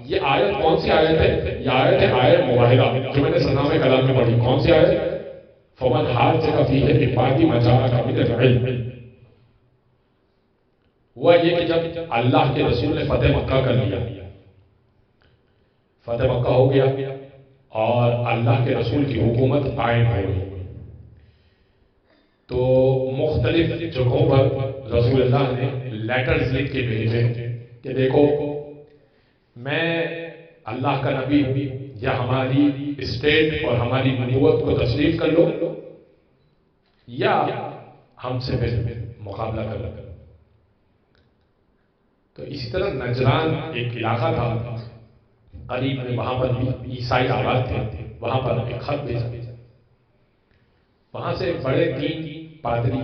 یہ آیت کون سی آیت ہے؟ یہ آیت ہے آیت مباہلہ جو میں نے سنام کلام میں پڑھی. کون سی آیت؟ فمن حاجک فیہ من بعد ما جاءک من العلم. ہوا یہ کہ جب اللہ کے رسول نے فتح مکہ کر لیا، فتح مکہ ہو گیا اور اللہ کے رسول کی حکومت قائم ہو گئی، تو مختلف جگہوں پر رسول اللہ نے لیٹرز لکھ کے بھیجے کہ دیکھو میں اللہ کا نبی ہوں، یا ہماری اسٹیٹ اور ہماری نبوت کو تسلیم کر لو یا ہم سے پھر مقابلہ کر لو. تو اسی طرح نجران ایک علاقہ تھا قریب میں، وہاں پر بھی عیسائی آباد تھے، وہاں پر ایک خط بھیجا. وہاں سے بڑے 3 پادری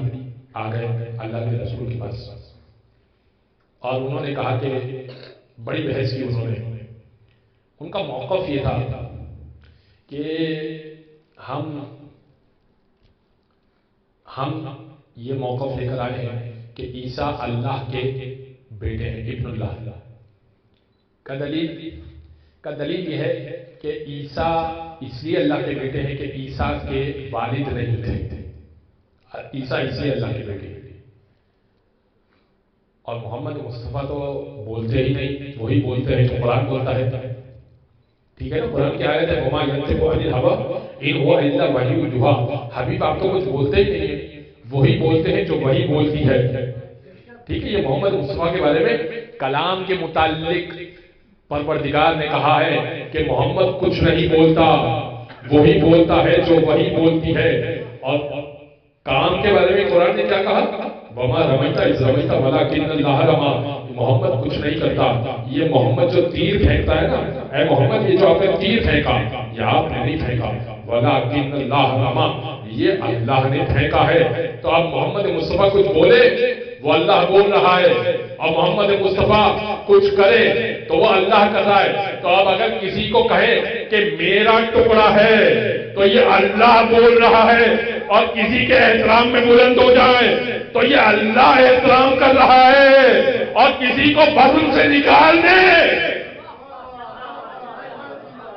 آ گئے اللہ کے رسول کے پاس اور انہوں نے کہا کہ بڑی بحث کی انہوں نے. ان کا موقف یہ تھا کہ ہم یہ موقف لے کر آئے ہیں کہ عیسیٰ اللہ کے بیٹے ہیں، ابن اللہ. کا دلیل یہ ہے کہ عیسیٰ اس لیے اللہ کے بیٹے ہیں کہ عیسیٰ کے والد نہیں تھے، عیسیٰ اس لیے اللہ کے بیٹے ہیں. اور محمد مصطفیٰ تو بولتے ہی نہیں، وہی بولتے ہیں جو قرآن بولتا ہے. ٹھیک ہے نا، قرآن کی آیت ہے وما ینطق عن الہویٰ ان هو الا وحی یوحیٰ. حبیب آپ تو کچھ بولتے ہی نہیں ہیں، وہی بولتے ہیں جو وہی بولتی ہے. ٹھیک ہے، یہ محمد مصطفیٰ کے بارے میں کلام کے متعلق پروردگار نے کہا ہے کہ محمد کچھ نہیں بولتا، وہی بولتا ہے جو وہی بولتی ہے. اور کام کے بارے میں قرآن نے کیا کہا؟ وما رمیت اذ رمیت ولکن اللہ رمی. محمد کچھ نہیں کرتا، یہ محمد جو تیر پھینکتا ہے نا، اے محمد یہ جو آپ نے تیر پھینکا یہ آپ نے نہیں پھینکا، ولکن اللہ رمی، یہ اللہ نے پھینکا ہے. تو اب محمد مصطفیٰ کچھ بولے وہ اللہ بول رہا ہے، اور محمد مصطفیٰ کچھ کرے تو وہ اللہ کر رہا ہے. تو اب اگر کسی کو کہے کہ میرا ٹکڑا ہے تو یہ اللہ بول رہا ہے، اور کسی کے احترام میں بلند ہو جائے تو یہ اللہ احترام کر رہا ہے، اور کسی کو بزم سے نکال دے